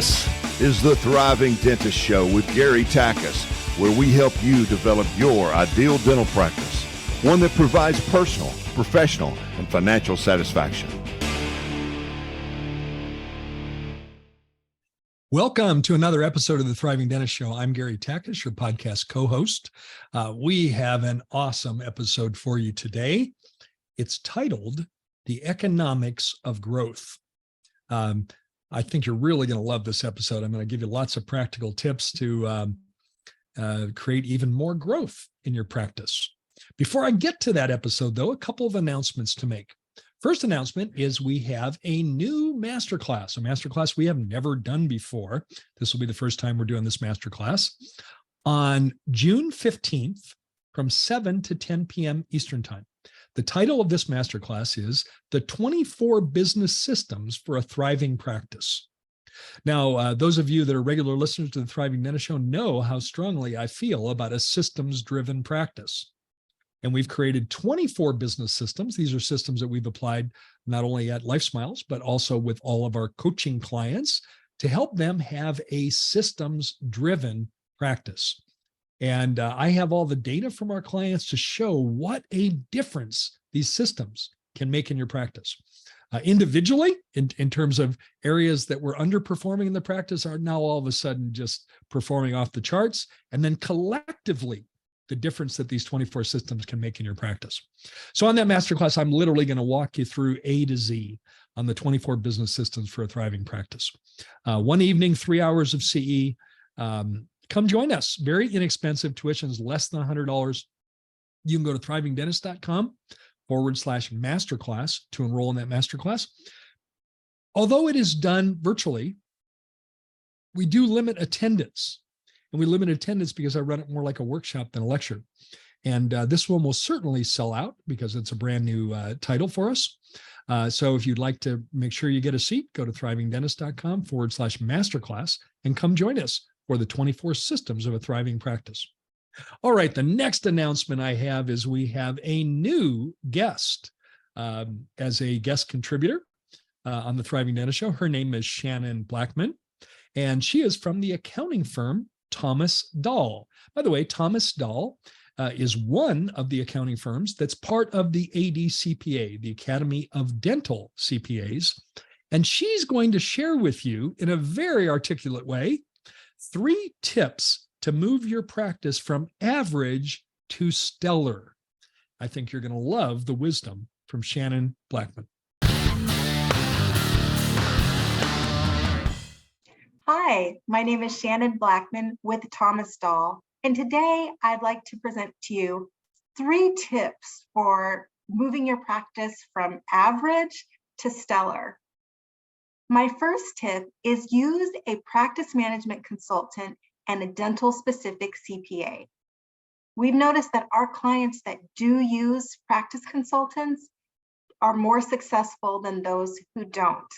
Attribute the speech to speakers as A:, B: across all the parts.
A: This is the Thriving Dentist Show with Gary Takis, where we help you develop your ideal dental practice, one that provides personal, professional, and financial satisfaction.
B: Welcome to another episode of the Thriving Dentist Show. I'm Gary Takis, your podcast co-host. We have an awesome episode for you today. It's titled The Economics of Growth. I think you're really going to love this episode. I'm going to give you lots of practical tips to create even more growth in your practice. Before I get to that episode, though, a couple of announcements to make. First announcement is we have a new masterclass, a masterclass we have never done before. This will be the first time we're doing this masterclass on June 15th from 7 to 10 p.m. Eastern Time. The title of this masterclass is The 24 Business Systems for a Thriving Practice. Now, those of you that are regular listeners to the Thriving Dentist Show know how strongly I feel about a systems-driven practice. And we've created 24 business systems. These are systems that we've applied not only at LifeSmiles, but also with all of our coaching clients to help them have a systems-driven practice. And I have all the data from our clients to show what a difference these systems can make in your practice. Individually, in terms of areas that were underperforming in the practice are now all of a sudden just performing off the charts. And then collectively, the difference that these 24 systems can make in your practice. So on that masterclass, I'm literally going to walk you through A to Z on the 24 business systems for a thriving practice. One evening, 3 hours of CE. Come join us. Very inexpensive. Tuition's less than $100. You can go to thrivingdentist.com/masterclass to enroll in that masterclass. Although it is done virtually, we do limit attendance. And we limit attendance because I run it more like a workshop than a lecture. And this one will certainly sell out because it's a brand new title for us. So if you'd like to make sure you get a seat, go to thrivingdentist.com/masterclass and come join us for the 24 systems of a thriving practice. All right, the next announcement I have is we have a new guest as a guest contributor on the Thriving Dentist Show. Her name is Shannon Blackman, and she is from the accounting firm Thomas Dahl. By the way, Thomas Dahl is one of the accounting firms that's part of the ADCPA, the Academy of Dental CPAs. And she's going to share with you in a very articulate way 3 tips to move your practice from average to stellar. I think you're going to love the wisdom from Shannon Blackman.
C: Hi, my name is Shannon Blackman with Thomas Dahl, and today I'd like to present to you 3 tips for moving your practice from average to stellar. My first tip is use a practice management consultant and a dental-specific CPA. We've noticed that our clients that do use practice consultants are more successful than those who don't.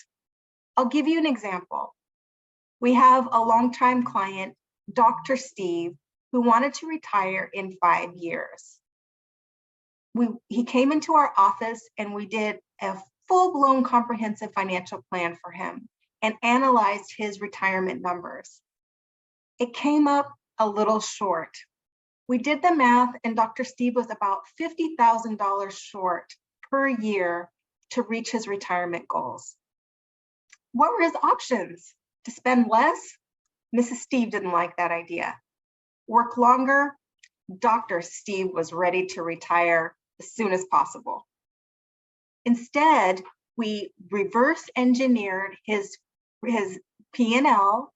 C: I'll give you an example. We have a longtime client, Dr. Steve, who wanted to retire in 5 years. He came into our office and we did a full-blown comprehensive financial plan for him and analyzed his retirement numbers. It came up a little short. We did the math and Dr. Steve was about $50,000 short per year to reach his retirement goals. What were his options? To spend less? Mrs. Steve didn't like that idea. Work longer? Dr. Steve was ready to retire as soon as possible. Instead, we reverse engineered his P&L,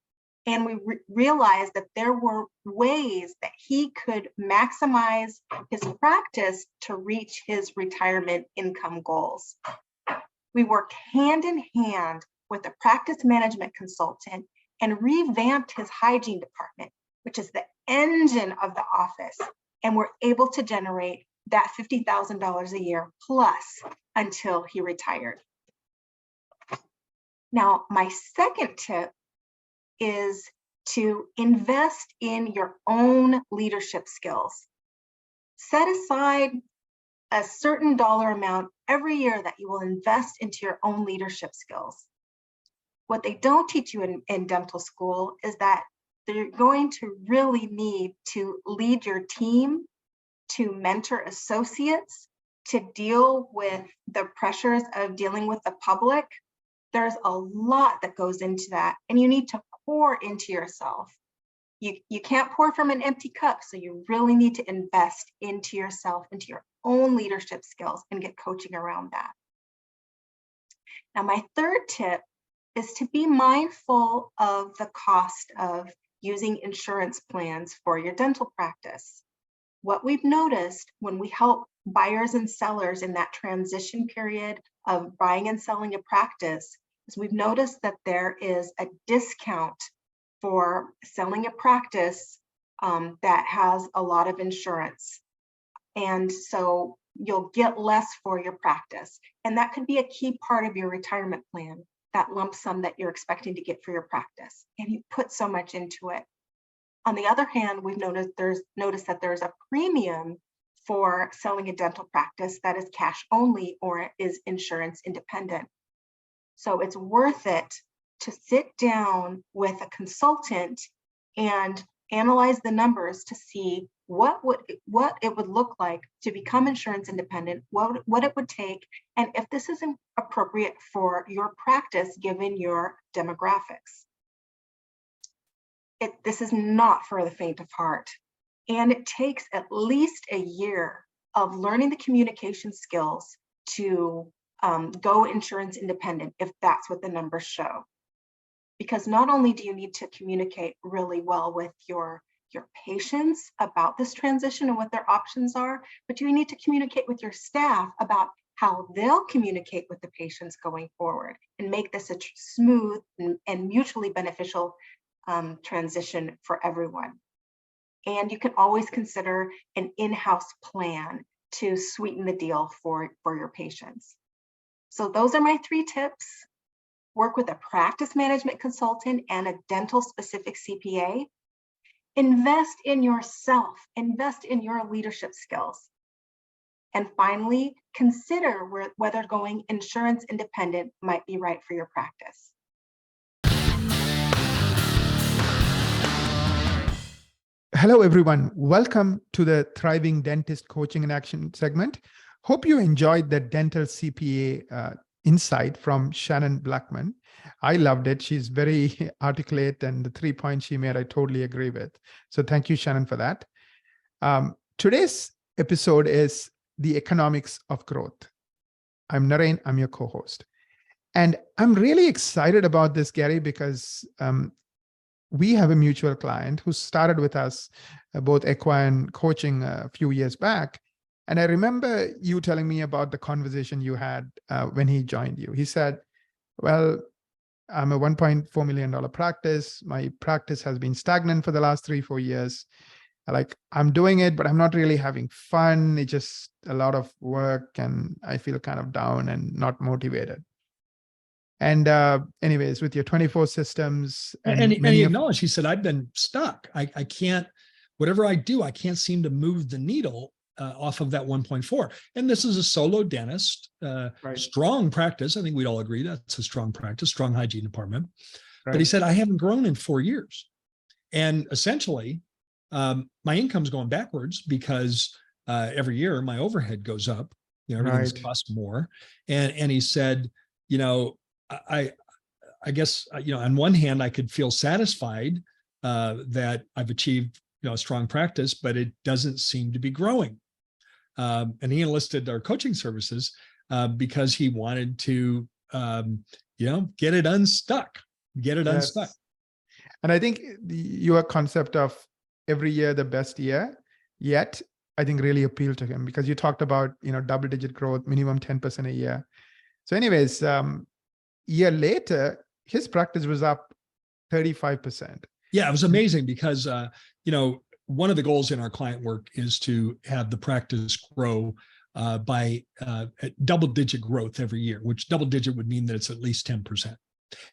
C: and we realized that there were ways that he could maximize his practice to reach his retirement income goals. We worked hand in hand with a practice management consultant and revamped his hygiene department, which is the engine of the office, and we're able to generate that $50,000 a year plus until he retired. Now, my second tip is to invest in your own leadership skills. Set aside a certain dollar amount every year that you will invest into your own leadership skills. What they don't teach you in dental school is that you're going to really need to lead your team, to mentor associates, to deal with the pressures of dealing with the public. There's a lot that goes into that, and you need to pour into yourself. You can't pour from an empty cup, so you really need to invest into yourself, into your own leadership skills, and get coaching around that. Now, my third tip is to be mindful of the cost of using insurance plans for your dental practice. What we've noticed when we help buyers and sellers in that transition period of buying and selling a practice is we've noticed that there is a discount for selling a practice that has a lot of insurance. And so you'll get less for your practice. And that could be a key part of your retirement plan, that lump sum that you're expecting to get for your practice. And you put so much into it. On the other hand, we've noticed that there's a premium for selling a dental practice that is cash only or is insurance independent. So it's worth it to sit down with a consultant and analyze the numbers to see what it would look like to become insurance independent, what it would take, and if this is appropriate for your practice given your demographics. This is not for the faint of heart, and it takes at least a year of learning the communication skills to go insurance independent if that's what the numbers show. Because not only do you need to communicate really well with your patients about this transition and what their options are, but you need to communicate with your staff about how they'll communicate with the patients going forward and make this a smooth and mutually beneficial transition for everyone. And you can always consider an in-house plan to sweeten the deal for your patients. So those are my 3 tips. Work with a practice management consultant and a dental specific CPA. Invest in yourself, invest in your leadership skills. And finally, consider whether going insurance independent might be right for your practice.
D: Hello, everyone. Welcome to the Thriving Dentist Coaching in Action segment. Hope you enjoyed the dental CPA insight from Shannon Blackman. I loved it. She's very articulate, and the 3 points she made, I totally agree with. So thank you, Shannon, for that. Today's episode is the economics of growth. I'm Naren, I'm your co-host. And I'm really excited about this, Gary, because we have a mutual client who started with us, both equine coaching a few years back. And I remember you telling me about the conversation you had when he joined you. He said, well, I'm a $1.4 million practice. My practice has been stagnant for the last 3-4 years. Like, I'm doing it, but I'm not really having fun. It's just a lot of work and I feel kind of down and not motivated. And anyways, with your 24 systems
B: and he acknowledged, he said, I've been stuck. I can't, whatever I do, I can't seem to move the needle off of that 1.4. And this is a solo dentist, right. Strong practice. I think we'd all agree that's a strong practice, strong hygiene department. Right. But he said, I haven't grown in 4 years. And essentially, my income's going backwards because every year my overhead goes up, everything's cost more. And he said, I guess, on one hand, I could feel satisfied that I've achieved, a strong practice, but it doesn't seem to be growing. And he enlisted our coaching services because he wanted to, get it unstuck, unstuck.
D: And I think your concept of every year the best year yet, I think really appealed to him because you talked about, double-digit growth, minimum 10% a year. So anyways, year later, his practice was up 35%.
B: Yeah, it was amazing because, one of the goals in our client work is to have the practice grow by double-digit growth every year, which double-digit would mean that it's at least 10%.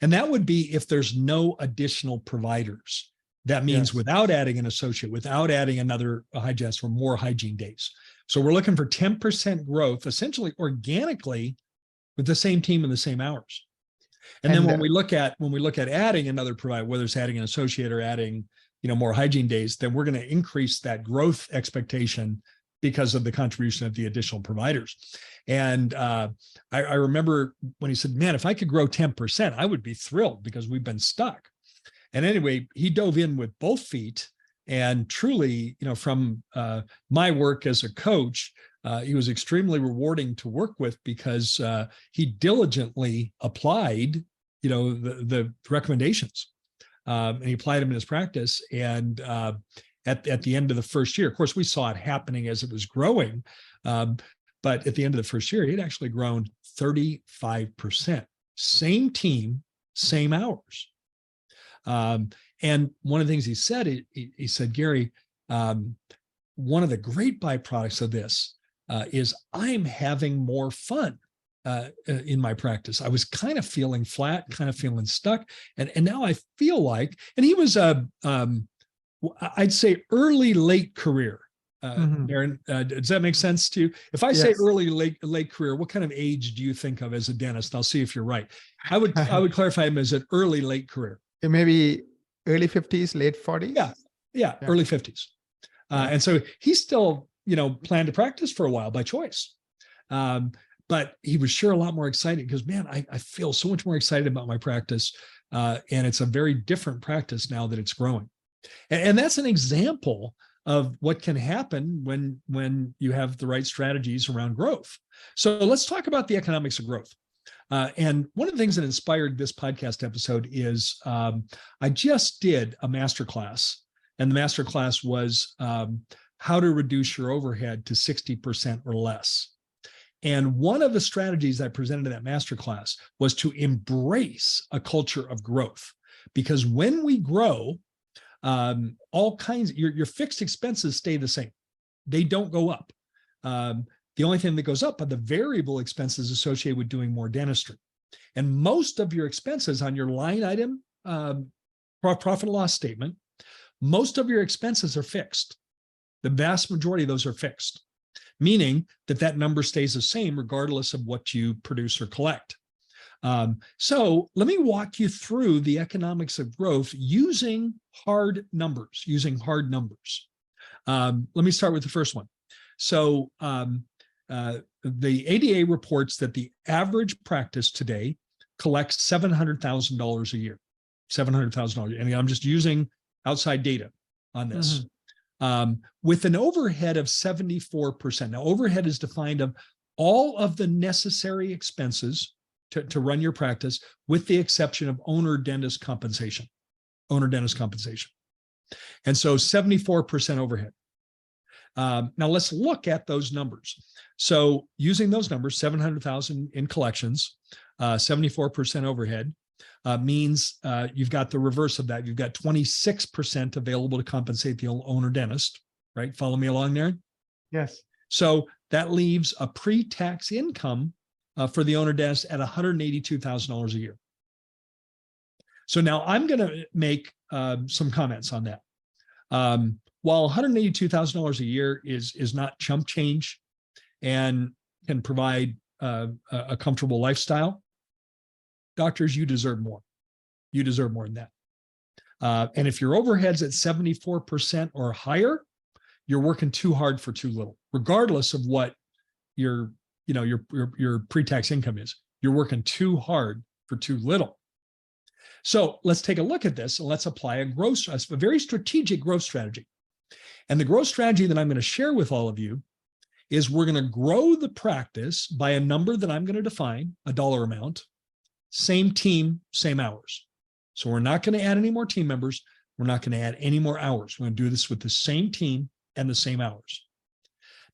B: And that would be if there's no additional providers. That means without adding an associate, without adding another hygienist or more hygiene days. So we're looking for 10% growth, essentially organically, with the same team and the same hours. And then when we look at adding another provider, whether it's adding an associate or adding, more hygiene days, then we're going to increase that growth expectation because of the contribution of the additional providers. And I remember when he said, man, if I could grow 10%, I would be thrilled because we've been stuck. And anyway, he dove in with both feet. And truly, from my work as a coach, he was extremely rewarding to work with because he diligently applied, the recommendations. And he applied them in his practice. And at the end of the first year, of course, we saw it happening as it was growing. But at the end of the first year, he'd actually grown 35%. Same team, same hours. And one of the things he said, he said, Gary, one of the great byproducts of this is I'm having more fun in my practice. I was kind of feeling flat, kind of feeling stuck. And now I feel like, and he was I'd say early, late career. Darren, does that make sense to you? If I say early, late career, what kind of age do you think of as a dentist? I'll see if you're right. I would clarify him as an early, late career.
D: Maybe early 50s, late 40s.
B: Yeah. Early 50s. And so he still, planned to practice for a while by choice. But he was sure a lot more excited because, man, I feel so much more excited about my practice. And it's a very different practice now that it's growing. And that's an example of what can happen when you have the right strategies around growth. So let's talk about the economics of growth. And one of the things that inspired this podcast episode is I just did a masterclass, and the masterclass was how to reduce your overhead to 60% or less. And one of the strategies I presented in that masterclass was to embrace a culture of growth, because when we grow, all kinds, your fixed expenses stay the same. They don't go up. The only thing that goes up are the variable expenses associated with doing more dentistry. And most of your expenses on your line item profit and loss statement, most of your expenses are fixed. The vast majority of those are fixed, meaning that number stays the same regardless of what you produce or collect. So let me walk you through the economics of growth using hard numbers, Let me start with the first one. So the ADA reports that the average practice today collects $700,000 a year, $700,000. And I'm just using outside data on this. With an overhead of 74%. Now, overhead is defined of all of the necessary expenses to run your practice, with the exception of owner dentist compensation. And so 74% overhead. Now let's look at those numbers. So using those numbers, 700,000 in collections, 74% overhead means you've got the reverse of that. You've got 26% available to compensate the owner dentist, right? Follow me along there?
D: Yes.
B: So that leaves a pre-tax income for the owner dentist at $182,000 a year. So now I'm going to make some comments on that. While $182,000 a year is not chump change and can provide a comfortable lifestyle, doctors, you deserve more. You deserve more than that. And if your overhead's at 74% or higher, you're working too hard for too little, regardless of what your pre-tax income is. You're working too hard for too little. So let's take a look at this and let's apply a very strategic growth strategy. And the growth strategy that I'm going to share with all of you is we're going to grow the practice by a number that I'm going to define, a dollar amount, same team, same hours. So we're not going to add any more team members. We're not going to add any more hours. We're going to do this with the same and the same hours.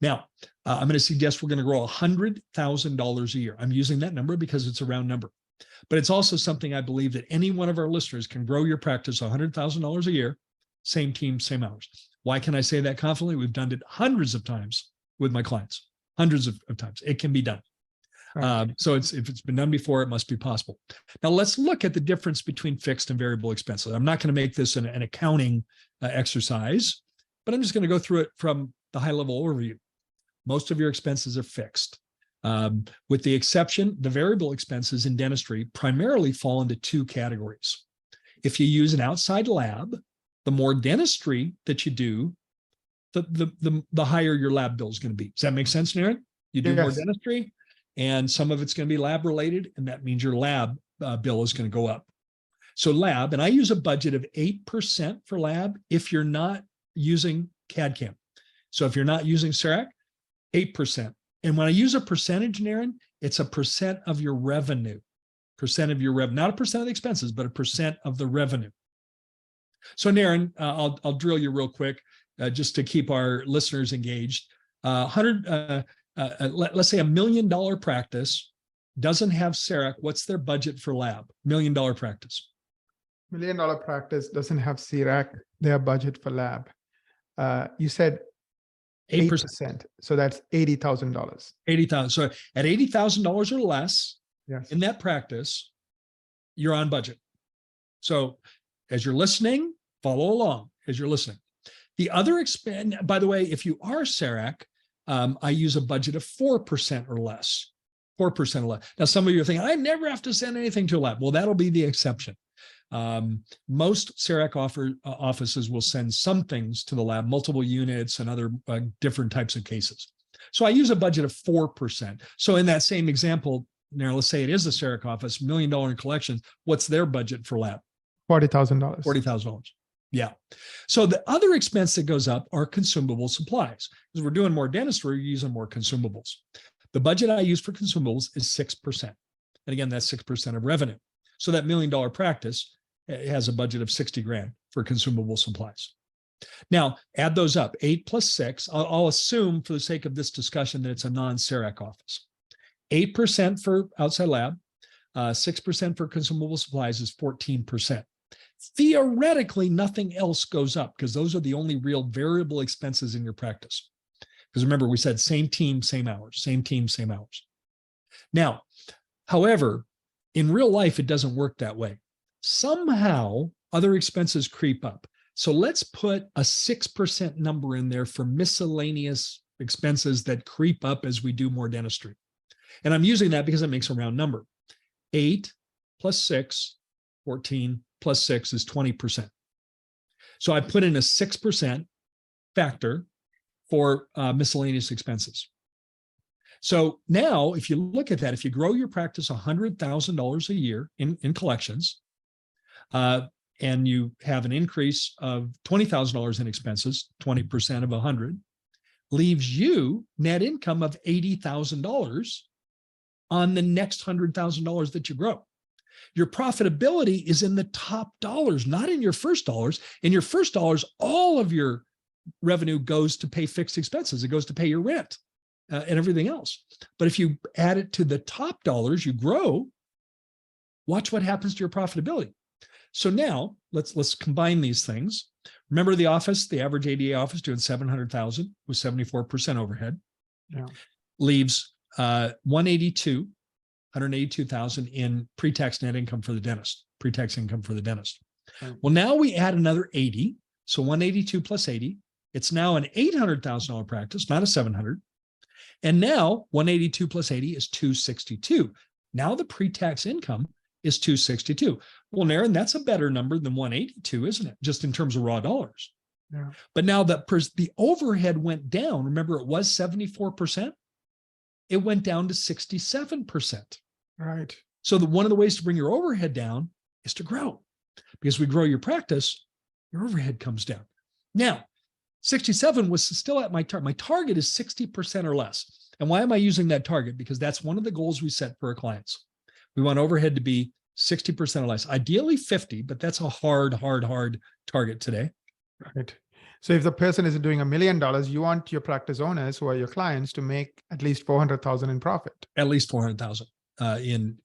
B: Now, I'm going to suggest we're going to grow $100,000 a year. I'm using that number because it's a round number, but it's also something I believe that any one of our listeners can grow your practice $100,000 a year, same team, same hours. Why can I say that confidently? We've done it hundreds of times with my clients, hundreds of times. It can be done. Right. So if it's been done before, it must be possible. Now let's look at the difference between fixed and variable expenses. I'm not going to make this an accounting exercise, but I'm just going to go through it from the high level overview. Most of your expenses are fixed. With the exception, the variable expenses in dentistry primarily fall into two categories. If you use an outside lab, the more dentistry that you do, the higher your lab bill is going to be. Does that make sense, Naren? You do more dentistry, and some of it's going to be lab related, and that means your lab bill is going to go up. So lab, and I use a budget of 8% for lab if you're not using CAD/CAM. So if you're not using CEREC, 8%. And when I use a percentage, Naren, it's a percent of your revenue. Percent of your revenue, not a percent of the expenses, but a percent of the revenue. So Naren, I'll drill you real quick just to keep our listeners engaged. Let's say $1 million practice doesn't have CEREC. What's their budget for lab? $1 million practice.
D: $1 million practice doesn't have CEREC. Their budget for lab. You said 8%. So that's $80,000.
B: $80,000. So at $80,000 or less,
D: yes,
B: in that practice, you're on budget. So as you're listening, follow along as you're listening. The other expense, by the way, if you are CEREC, I use a budget of 4% or less. 4% or less. Now, some of you are thinking, I never have to send anything to a lab. Well, that'll be the exception. Most CEREC offices will send some things to the lab, multiple units and other different types of cases. So I use a budget of 4%. So in that same example, now let's say it is a CEREC office, $1 million in collections. What's their budget for lab?
D: $40,000.
B: $40,000. Yeah. So the other expense that goes up are consumable supplies. Because we're doing more dentistry, we're using more consumables. The budget I use for consumables is 6%. And again, that's 6% of revenue. So that $1 million practice has a budget of 60 grand for consumable supplies. Now, add those up, 8 plus 6. I'll assume for the sake of this discussion that it's a non-CEREC office. 8% for outside lab, 6% for consumable supplies is 14%. Theoretically, nothing else goes up because those are the only real variable expenses in your practice. Because remember, we said same team, same hours, same team, same hours. Now, however, in real life, it doesn't work that way. Somehow, other expenses creep up. So let's put a 6% number in there for miscellaneous expenses that creep up as we do more dentistry. And I'm using that because it makes a round number. 8 plus 6, 14 plus 6 is 20%. So I put in a 6% factor for miscellaneous expenses. So now, if you look at that, if you grow your practice $100,000 a year in collections, and you have an increase of $20,000 in expenses, 20% of 100, leaves you net income of $80,000 on the next $100,000 that you grow. Your profitability is in the top dollars, not in your first dollars. In your first dollars, all of your revenue goes to pay fixed expenses. It goes to pay your rent and everything else. But if you add it to the top dollars, you grow, watch what happens to your profitability. So now let's combine these things. Remember the office, the average ADA office doing 700,000 with 74% overhead.
D: Yeah.
B: Leaves 182,000 in pre-tax net income for the dentist, pre-tax income for the dentist.
D: Right.
B: Well, now we add another 80. So 182 plus 80, it's now an $800,000 practice, not a 700. And now 182 plus 80 is 262. Now the pre-tax income is 262. Well, Naren, that's a better number than 182, isn't it? Just in terms of raw dollars.
D: Yeah.
B: But now the overhead went down. Remember, it was 74%. It went down to 67%.
D: Right.
B: So one of the ways to bring your overhead down is to grow. Because we grow your practice, your overhead comes down. Now, 67 was still at my target. My target is 60% or less. And why am I using that target? Because that's one of the goals we set for our clients. We want overhead to be 60% or less, ideally 50, but that's a hard target today.
D: Right. So if the person is doing $1 million, you want your practice owners who are your clients to make at least 400,000 in profit. At
B: least 400,000 in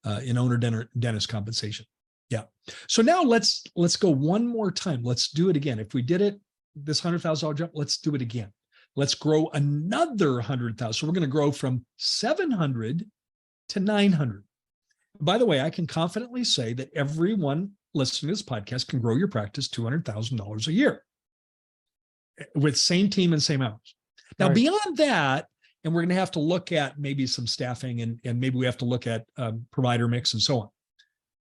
B: owner dentist compensation. Yeah. So now let's go one more time. Let's do it again. If we did it, this $100,000 jump, let's do it again. Let's grow another 100,000. So we're going to grow from 700 to 900. By the way, I can confidently say that everyone listening to this podcast can grow your practice $200,000 a year with same team and same hours. Now,
D: right.
B: Beyond that, And we're going to have to look at maybe some staffing and maybe we have to look at provider mix and so on.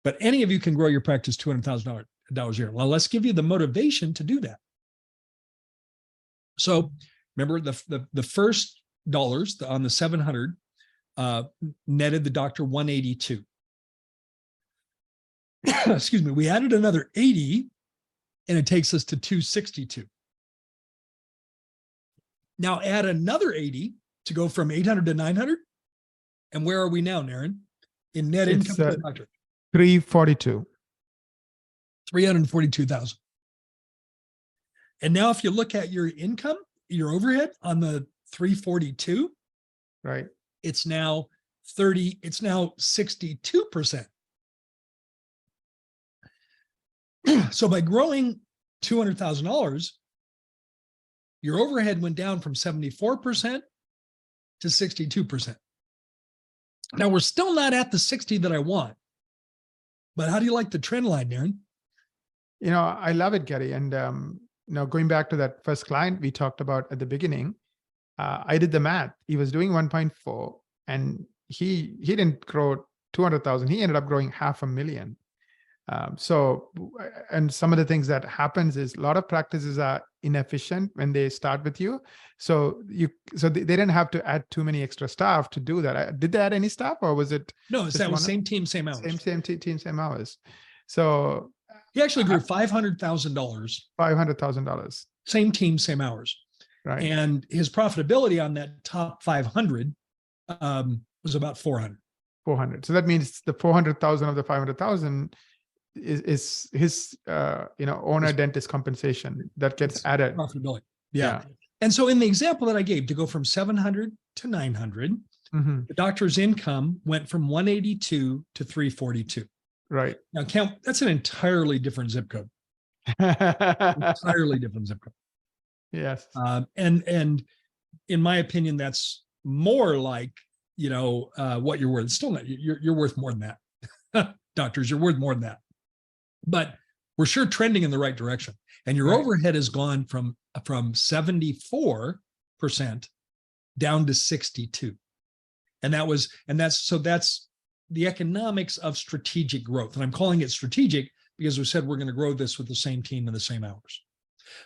B: But any of you can grow your practice $200,000 a year. Well, let's give you the motivation to do that. So remember the first dollars on the 700 netted the doctor 182. Excuse me. We added another 80 and it takes us to 262. Now add another 80 to go from 800 to 900. And where are we now, Naren? In net income for the doctor?
D: 342.
B: 342,000. And now if you look at your income, your overhead on the 342,
D: right?
B: It's now 62%. So by growing $200,000, your overhead went down from 74% to 62%. Now we're still not at the 60 that I want, but how do you like the trend line, Darren?
D: I love it, Gary. And going back to that first client we talked about at the beginning, I did the math. He was doing 1.4 and he didn't grow 200,000. He ended up growing $500,000. And some of the things that happens is a lot of practices are inefficient when they start with you. So they didn't have to add too many extra staff to do that. Did they add any staff or was it?
B: No, that was same team, same hours.
D: Same team, same hours. So
B: he actually grew $500,000.
D: $500,000.
B: Same team, same hours.
D: Right.
B: And his profitability on that top 500 was about 400.
D: 400. So that means the 400,000 of the 500,000 is his owner dentist compensation that gets added.
B: Profitability. Yeah. And so in the example that I gave, to go from 700 to 900, the doctor's income went from 182 to 342.
D: Right.
B: Now count, that's an entirely different zip code. Entirely different zip code.
D: Yes.
B: And in my opinion, that's more like, what you're worth. It's still not, you're worth more than that. Doctors, you're worth more than that. But we're sure trending in the right direction. And your overhead has gone from 74% down to 62. And that's the economics of strategic growth. And I'm calling it strategic because we said we're going to grow this with the same team and the same hours.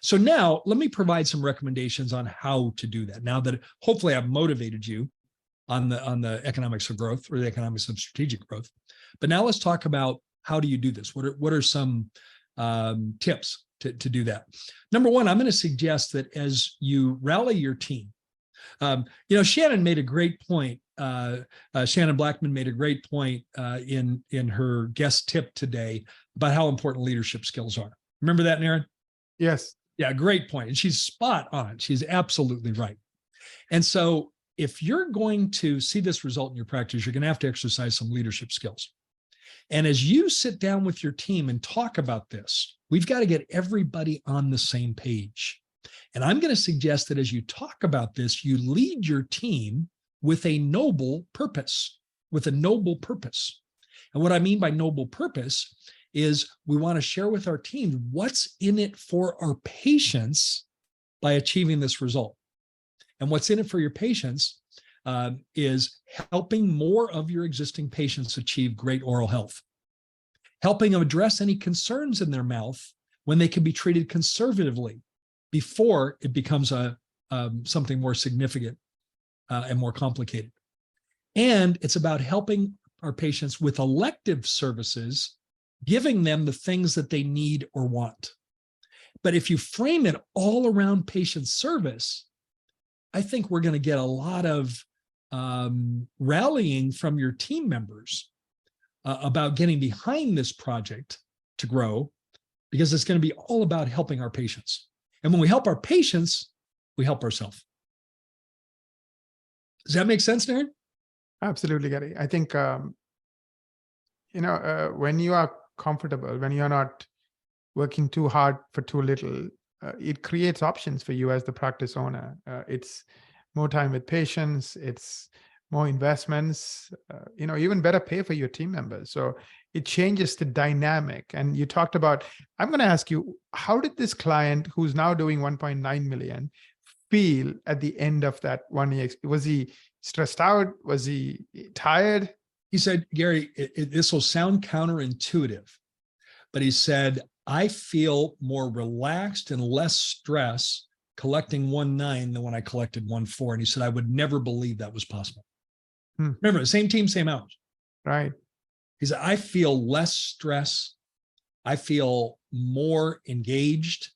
B: So now let me provide some recommendations on how to do that. Now that hopefully I've motivated you on the economics of growth or the economics of strategic growth. But now let's talk about how do you do this? What are some tips to do that? Number one, I'm going to suggest that as you rally your team, Shannon made a great point. Shannon Blackman made a great point in her guest tip today about how important leadership skills are. Remember that, Naren?
D: Yes.
B: Yeah, great point. And she's spot on. She's absolutely right. And so if you're going to see this result in your practice, you're going to have to exercise some leadership skills. And as you sit down with your team and talk about this, we've got to get everybody on the same page. And I'm going to suggest that as you talk about this, you lead your team with a noble purpose, And what I mean by noble purpose is we want to share with our team what's in it for our patients by achieving this result. And what's in it for your patients is helping more of your existing patients achieve great oral health, helping them address any concerns in their mouth when they can be treated conservatively before it becomes something more significant and more complicated. And it's about helping our patients with elective services, giving them the things that they need or want. But if you frame it all around patient service, I think we're going to get a lot of rallying from your team members about getting behind this project to grow, because it's going to be all about helping our patients. And when we help our patients, we help ourselves. Does that make sense, Darren?
D: Absolutely, Gary. I think, when you are comfortable, when you're not working too hard for too little, it creates options for you as the practice owner. It's more time with patients, it's more investments, even better pay for your team members. So it changes the dynamic. And you talked about, I'm going to ask you, how did this client who's now doing 1.9 million feel at the end of that 1 year? Was he stressed out? Was he tired?
B: He said, Gary, this will sound counterintuitive, but he said, I feel more relaxed and less stress collecting 1.9 than when I collected 1.4. And he said, I would never believe that was possible. Remember, same team, same hours.
D: Right.
B: He said, I feel less stress. I feel more engaged.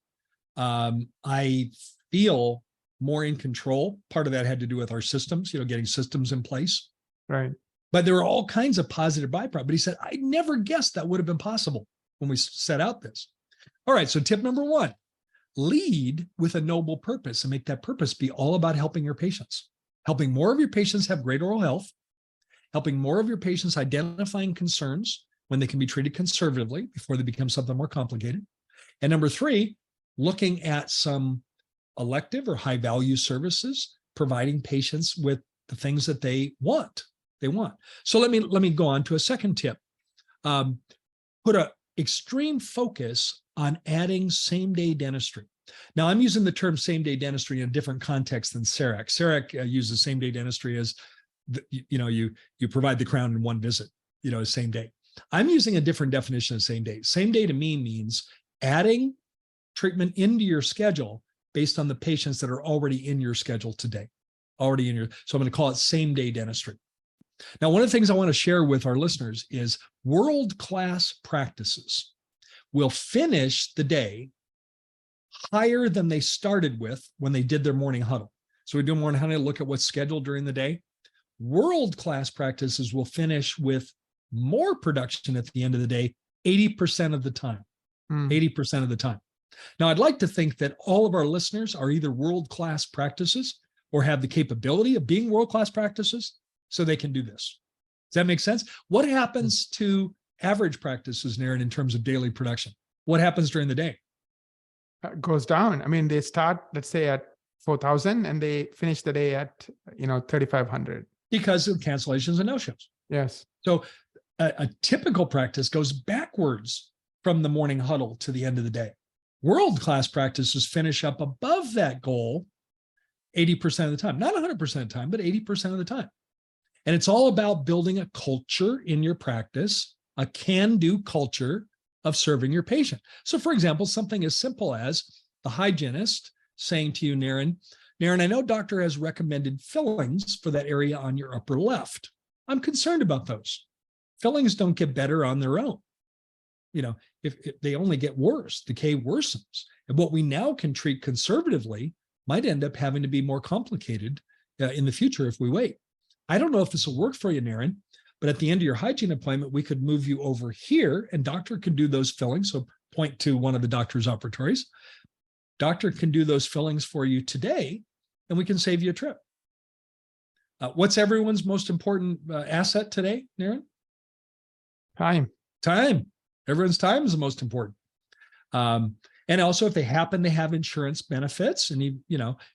B: I feel more in control. Part of that had to do with our systems, getting systems in place.
D: Right.
B: But there were all kinds of positive byproducts. But he said, I never guessed that would have been possible when we set out this. All right. So tip number 1, lead with a noble purpose and make that purpose be all about helping your patients, helping more of your patients have great oral health, helping more of your patients identifying concerns when they can be treated conservatively before they become something more complicated. And number 3, looking at some elective or high value services, providing patients with the things that they want. So let me go on to a second tip. Put an extreme focus on adding same-day dentistry. Now, I'm using the term same-day dentistry in a different context than CEREC. CEREC uses same-day dentistry as, you provide the crown in one visit, same day. I'm using a different definition of same day. Same day to me means adding treatment into your schedule based on the patients that are already in your schedule today, so I'm going to call it same-day dentistry. Now, one of the things I want to share with our listeners is world-class practices will finish the day higher than they started with when they did their morning huddle. So we do morning huddle, look at what's scheduled during the day. World-class practices will finish with more production at the end of the day, 80% of the time. 80% of the time. Now, I'd like to think that all of our listeners are either world-class practices or have the capability of being world-class practices so they can do this. Does that make sense? What happens to average practices, Naren, in terms of daily production? What happens during the day?
D: Goes down. I mean, they start, let's say, at 4,000 and they finish the day at 3,500
B: because of cancellations and no-shows.
D: Yes.
B: So a typical practice goes backwards from the morning huddle to the end of the day. World-class practices finish up above that goal 80% of the time, not 100% of the time, but 80% of the time. And it's all about building a culture in your practice, a can-do culture of serving your patient. So for example, something as simple as the hygienist saying to you, Naren, I know doctor has recommended fillings for that area on your upper left. I'm concerned about those. Fillings don't get better on their own. If they only get worse, decay worsens. And what we now can treat conservatively might end up having to be more complicated in the future if we wait. I don't know if this will work for you, Naren, but at the end of your hygiene appointment, we could move you over here and doctor can do those fillings. So point to one of the doctor's operatories. Doctor can do those fillings for you today, and we can save you a trip. What's everyone's most important asset today, Naren? Time. Everyone's time is the most important. And also, if they happen to have insurance benefits, and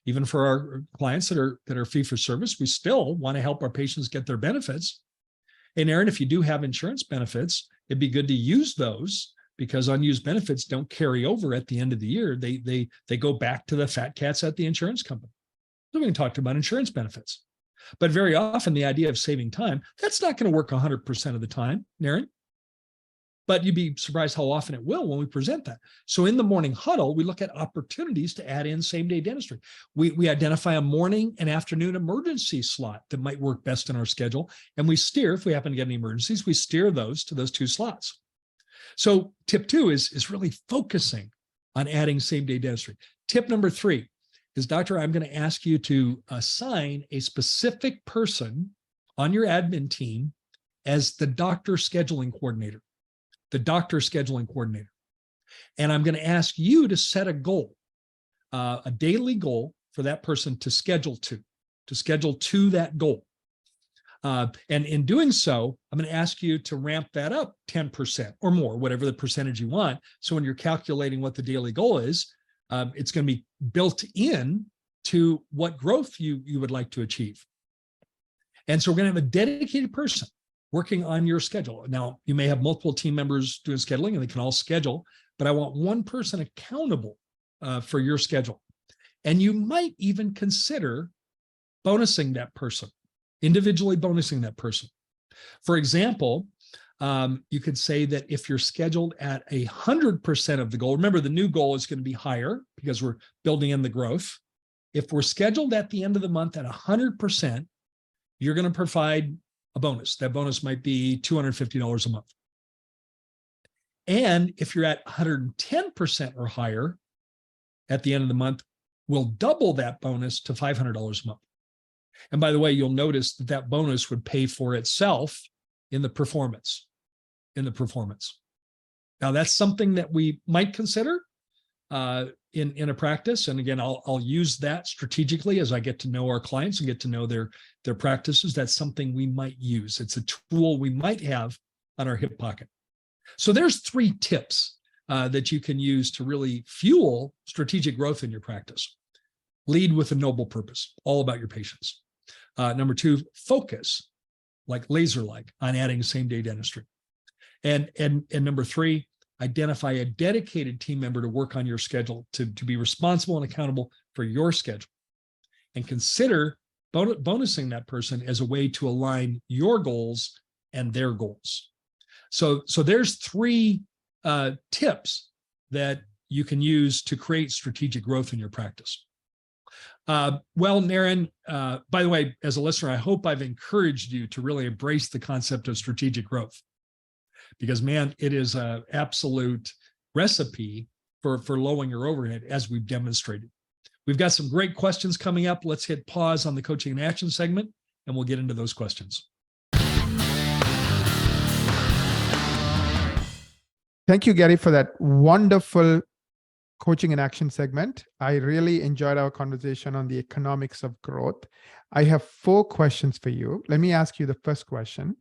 B: even for our clients that are fee for service, we still want to help our patients get their benefits. And Naren, if you do have insurance benefits, it'd be good to use those because unused benefits don't carry over at the end of the year. They go back to the fat cats at the insurance company. So we can talk about insurance benefits. But very often the idea of saving time, that's not going to work 100% of the time, Naren. But you'd be surprised how often it will when we present that. So in the morning huddle, we look at opportunities to add in same-day dentistry. We identify a morning and afternoon emergency slot that might work best in our schedule. And we steer, if we happen to get any emergencies, we steer those to those 2 slots. So tip 2 is really focusing on adding same-day dentistry. Tip number 3 is, doctor, I'm going to ask you to assign a specific person on your admin team as the doctor scheduling coordinator. And I'm going to ask you to set a goal, a daily goal for that person to schedule to that goal. And in doing so, I'm going to ask you to ramp that up 10% or more, whatever the percentage you want. So when you're calculating what the daily goal is, it's going to be built in to what growth you would like to achieve. And so we're going to have a dedicated person working on your schedule. Now, you may have multiple team members doing scheduling and they can all schedule, but I want one person accountable for your schedule. And you might even consider bonusing that person, individually bonusing that person. For example, you could say that if you're scheduled at 100% of the goal, remember the new goal is going to be higher because we're building in the growth. If we're scheduled at the end of the month at 100%, you're going to provide a bonus. That bonus might be $250 a month. And if you're at 110% or higher at the end of the month, we'll double that bonus to $500 a month. And by the way, you'll notice that that bonus would pay for itself in the performance. Now, that's something that we might consider in a practice. And again, I'll use that strategically as I get to know our clients and get to know their practices. That's something we might use. It's a tool we might have on our hip pocket. So there's 3 tips that you can use to really fuel strategic growth in your practice. Lead with a noble purpose, all about your patients. Number 2, focus like laser-like on adding same-day dentistry. And number 3, identify a dedicated team member to work on your schedule, to be responsible and accountable for your schedule. And consider bonusing that person as a way to align your goals and their goals. So there's 3 tips that you can use to create strategic growth in your practice. Well, Naren, by the way, as a listener, I hope I've encouraged you to really embrace the concept of strategic growth, because, man, it is an absolute recipe for lowering your overhead, as we've demonstrated. We've got some great questions coming up. Let's hit pause on the coaching and action segment, and we'll get into those questions.
D: Thank you, Gary, for that wonderful coaching and action segment. I really enjoyed our conversation on the economics of growth. I have 4 questions for you. Let me ask you the first question.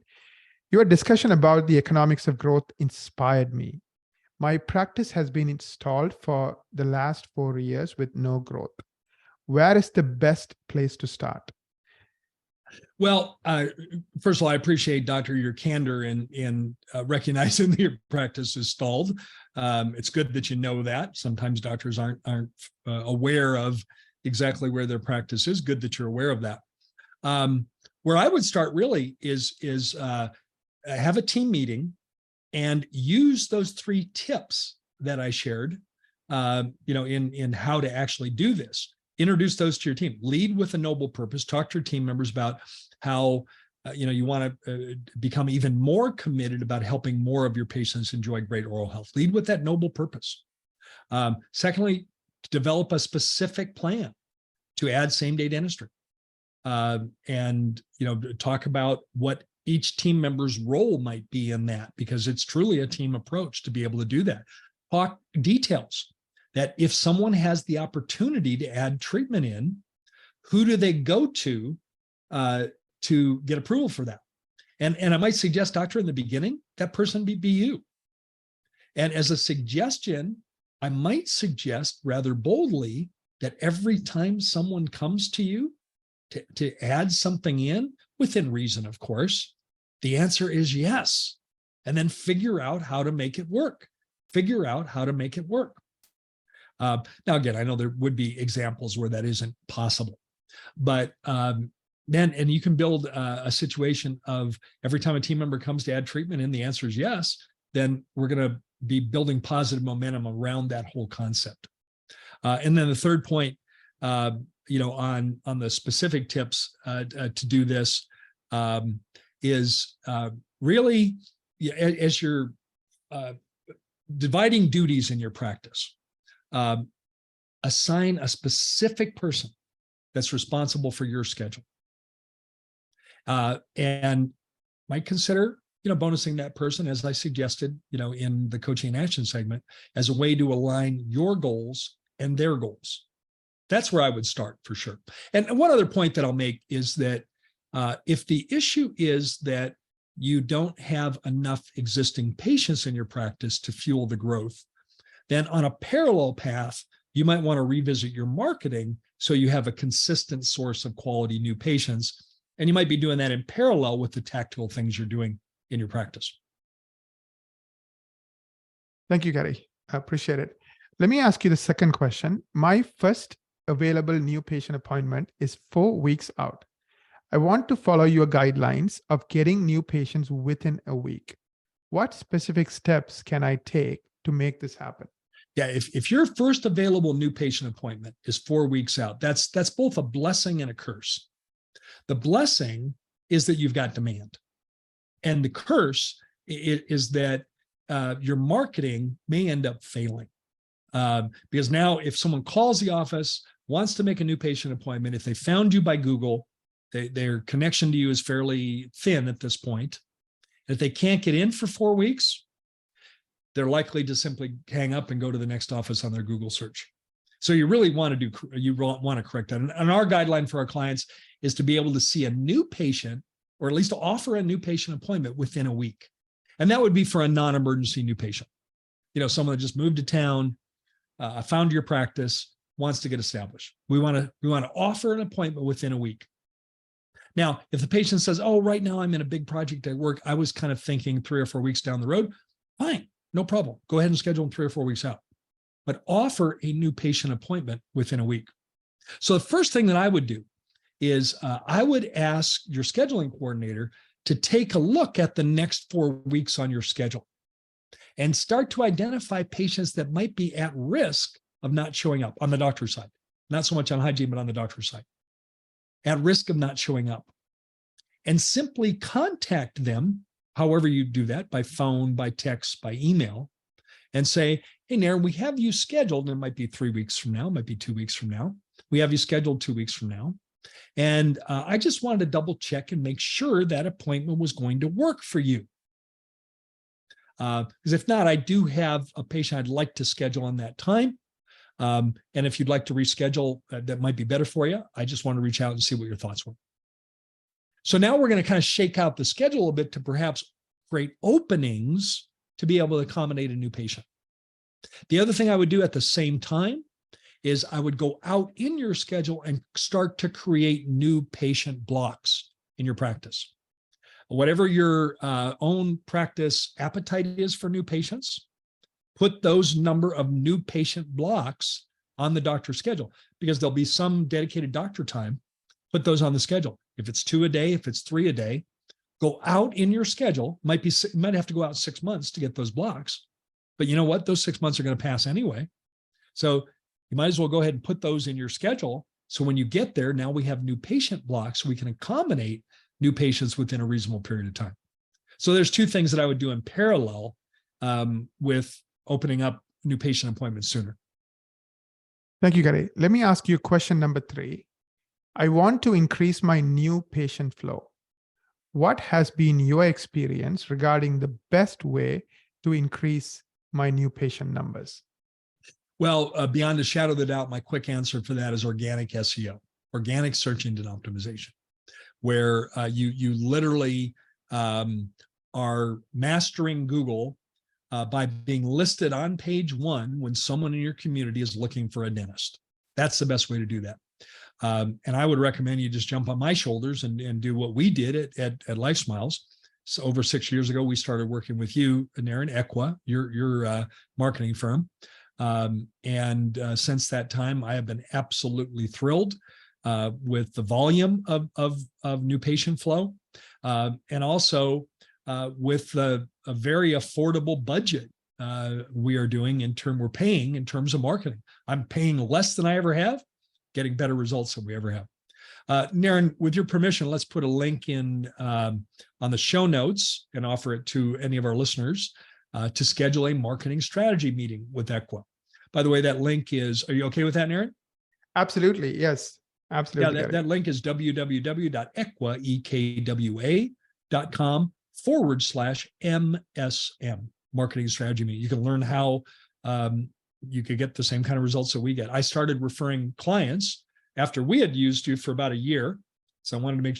D: Your discussion about the economics of growth inspired me. My practice has been installed for the last 4 years with no growth. Where is the best place to start?
B: Well, first of all, I appreciate, Doctor, your candor in recognizing that your practice is stalled. It's good that you know that. Sometimes doctors aren't aware of exactly where their practice is. Good that you're aware of that. Where I would start really is have a team meeting and use those 3 tips that I shared, in how to actually do this. Introduce those to your team. Lead with a noble purpose. Talk to your team members about how you want to become even more committed about helping more of your patients enjoy great oral health. Lead with that noble purpose. Secondly, develop a specific plan to add same-day dentistry, and talk about what each team member's role might be in that, because it's truly a team approach to be able to do that. Talk details. That if someone has the opportunity to add treatment in, who do they go to get approval for that? And I might suggest, doctor, in the beginning, that person be you. And as a suggestion, I might suggest rather boldly that every time someone comes to you to add something in, within reason, of course, the answer is yes. And then figure out how to make it work. Now, again, I know there would be examples where that isn't possible, but then you can build a situation of every time a team member comes to add treatment and the answer is yes, then we're going to be building positive momentum around that whole concept. And then the third point, on the specific tips to do this is really, as you're dividing duties in your practice, assign a specific person that's responsible for your schedule, and might consider bonusing that person, as I suggested in the coaching and action segment, as a way to align your goals and their goals. That's where I would start for sure. And one other point that I'll make is that if the issue is that you don't have enough existing patients in your practice to fuel the growth, then on a parallel path, you might want to revisit your marketing so you have a consistent source of quality new patients. And you might be doing that in parallel with the tactical things you're doing in your practice.
D: Thank you, Gary. I appreciate it. Let me ask you the second question. My first available new patient appointment is 4 weeks out. I want to follow your guidelines of getting new patients within a week. What specific steps can I take to make this happen?
B: Yeah, if your first available new patient appointment is 4 weeks out, that's both a blessing and a curse. The blessing is that you've got demand. And the curse is that your marketing may end up failing. Because now if someone calls the office, wants to make a new patient appointment, if they found you by Google, their connection to you is fairly thin at this point. If they can't get in for 4 weeks, they're likely to simply hang up and go to the next office on their Google search. So you really want to correct that. And our guideline for our clients is to be able to see a new patient, or at least to offer a new patient appointment within a week. And that would be for a non-emergency new patient. You know, someone that just moved to town, found your practice, wants to get established. We want to offer an appointment within a week. Now, if the patient says, oh, right now I'm in a big project at work, I was kind of thinking 3 or 4 weeks down the road, fine, no problem. Go ahead and schedule them 3 or 4 weeks out. But offer a new patient appointment within a week. So the first thing that I would do is I would ask your scheduling coordinator to take a look at the next 4 weeks on your schedule and start to identify patients that might be at risk of not showing up on the doctor's side. Not so much on hygiene, but on the doctor's side. At risk of not showing up. And simply contact them, however you do that, by phone, by text, by email, and say, hey, Nair, we have you scheduled, and it might be 3 weeks from now, it might be 2 weeks from now. We have you scheduled 2 weeks from now. And I just wanted to double check and make sure that appointment was going to work for you. Because if not, I do have a patient I'd like to schedule on that time. And if you'd like to reschedule, that might be better for you. I just want to reach out and see what your thoughts were. So now we're going to kind of shake out the schedule a bit to perhaps create openings to be able to accommodate a new patient. The other thing I would do at the same time is I would go out in your schedule and start to create new patient blocks in your practice. Whatever your own practice appetite is for new patients, put those number of new patient blocks on the doctor's schedule, because there'll be some dedicated doctor time. Put those on the schedule. If it's 2 a day, if it's 3 a day, go out in your schedule. Might have to go out 6 months to get those blocks, but you know what? Those 6 months are going to pass anyway. So you might as well go ahead and put those in your schedule. So when you get there, now we have new patient blocks. We can accommodate new patients within a reasonable period of time. So there's 2 things that I would do in parallel with opening up new patient appointments sooner.
D: Thank you, Gary. Let me ask you question number 3. I want to increase my new patient flow. What has been your experience regarding the best way to increase my new patient numbers?
B: Well, beyond a shadow of a doubt, my quick answer for that is organic SEO, organic search engine optimization, where you literally are mastering Google by being listed on page 1 when someone in your community is looking for a dentist. That's the best way to do that. And I would recommend you just jump on my shoulders and do what we did at Life Smiles. So over 6 years ago, we started working with you, Nair, Equa, your marketing firm. And since that time, I have been absolutely thrilled with the volume of new patient flow, and also with a very affordable budget we're paying in terms of marketing. I'm paying less than I ever have, getting better results than we ever have. Nair, with your permission, let's put a link in on the show notes and offer it to any of our listeners to schedule a marketing strategy meeting with Equa. By the way, that link is, are you okay with that, Nair?
D: Absolutely. Yes, absolutely.
B: Yeah, that link is www.equa.com/MSM, marketing strategy meeting. You can learn how you could get the same kind of results that we get. I started referring clients after we had used you for about a year. So I wanted to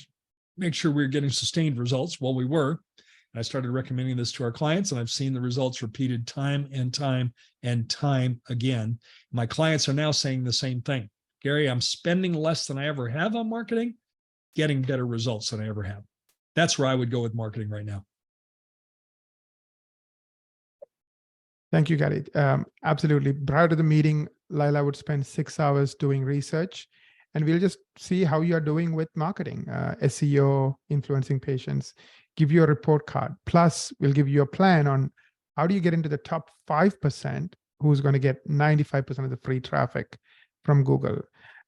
B: make sure we were getting sustained results. Well, we were. And I started recommending this to our clients, and I've seen the results repeated time and time and time again. My clients are now saying the same thing. Gary, I'm spending less than I ever have on marketing, getting better results than I ever have. That's where I would go with marketing right now.
D: Thank you, Gary. Absolutely. Prior to the meeting, Lila would spend 6 hours doing research, and we'll just see how you're doing with marketing, SEO, influencing patients, give you a report card. Plus, we'll give you a plan on how do you get into the top 5% who's going to get 95% of the free traffic from Google.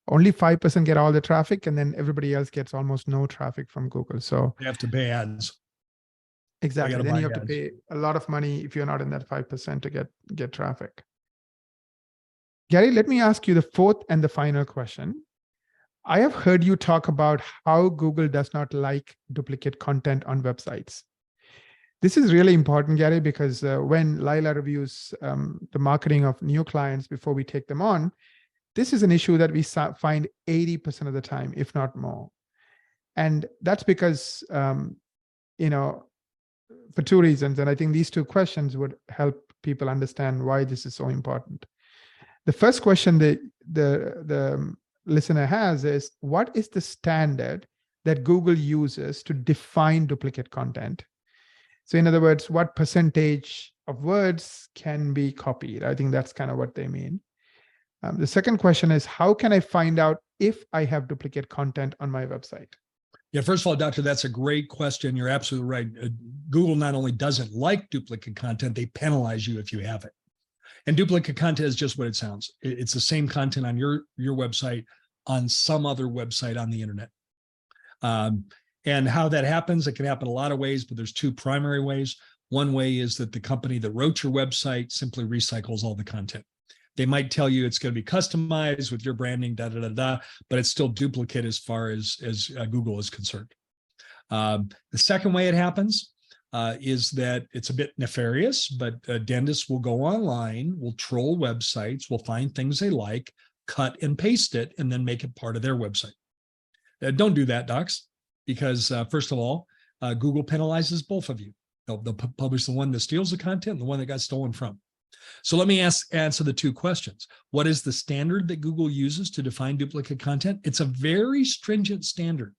D: Only 5% get all the traffic, and then everybody else gets almost no traffic from Google. So
B: You have to pay ads.
D: exactly. Then you have to
B: ads.
D: pay a lot of money if you're not in that 5% to get traffic. Gary, let me ask you the fourth and the final question. I have heard you talk about how Google does not like duplicate content on websites. This is really important, Gary, because when Lila reviews the marketing of new clients before we take them on, this is an issue that we find 80% of the time, if not more. And that's because, for two reasons. And I think these two questions would help people understand why this is so important. The first question that the listener has is, what is the standard that Google uses to define duplicate content? So in other words, what percentage of words can be copied? I think that's kind of what they mean. The second question is, how can I find out if I have duplicate content on my website?
B: Yeah, first of all, Doctor, that's a great question. You're absolutely right. Google not only doesn't like duplicate content, they penalize you if you have it. And duplicate content is just what it sounds. It's the same content on your website on some other website on the internet. And how that happens, it can happen a lot of ways, but there's two primary ways. One way is that the company that wrote your website simply recycles all the content. They might tell you it's going to be customized with your branding, but it's still duplicate as far as Google is concerned. The second way it happens is that it's a bit nefarious, but dentists will go online, will troll websites, will find things they like, cut and paste it, and then make it part of their website. Don't do that, docs, because first of all, Google penalizes both of you. They'll publish the one that steals the content and the one that got stolen from. So let me answer the two questions. What is the standard that Google uses to define duplicate content? It's a very stringent standard.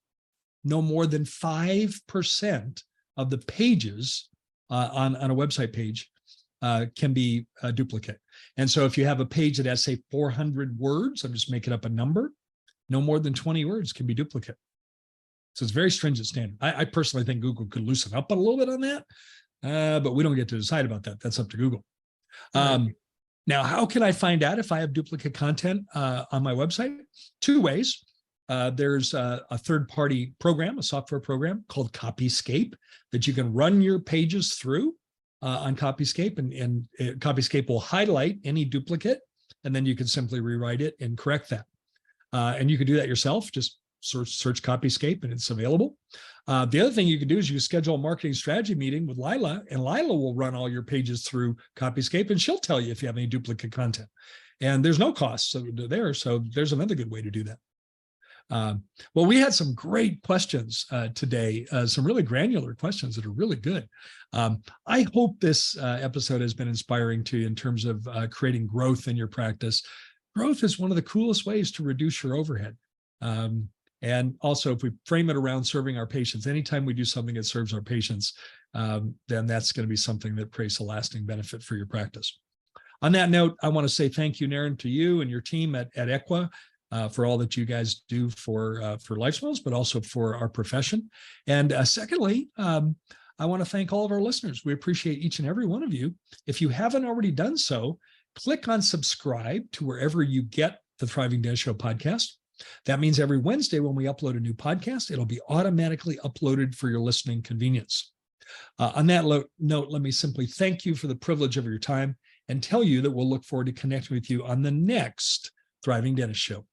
B: No more than 5% of the pages on a website page can be a duplicate. And so if you have a page that has, say, 400 words, I'm just making up a number, no more than 20 words can be duplicate. So it's very stringent standard. I personally think Google could loosen up a little bit on that, but we don't get to decide about that. That's up to Google. Now, how can I find out if I have duplicate content on my website? Two ways. There's a third-party program, a software program called Copyscape that you can run your pages through on Copyscape, and Copyscape will highlight any duplicate, and then you can simply rewrite it and correct that. And you can do that yourself. Just search Copyscape and it's available. The other thing you can do is you schedule a marketing strategy meeting with Lila, and Lila will run all your pages through Copyscape, and she'll tell you if you have any duplicate content. And there's no cost there, so there's another good way to do that. Well, we had some great questions today, some really granular questions that are really good. I hope this episode has been inspiring to you in terms of creating growth in your practice. Growth is one of the coolest ways to reduce your overhead. And also, if we frame it around serving our patients, anytime we do something that serves our patients, then that's going to be something that creates a lasting benefit for your practice. On that note, I want to say thank you, Naren, to you and your team at Equa for all that you guys do for LifeSmiles, but also for our profession. And secondly, I want to thank all of our listeners. We appreciate each and every one of you. If you haven't already done so, click on subscribe to wherever you get the Thriving Dentist Show podcast. That means every Wednesday when we upload a new podcast, it'll be automatically uploaded for your listening convenience. On that note, let me simply thank you for the privilege of your time and tell you that we'll look forward to connecting with you on the next Thriving Dentist Show.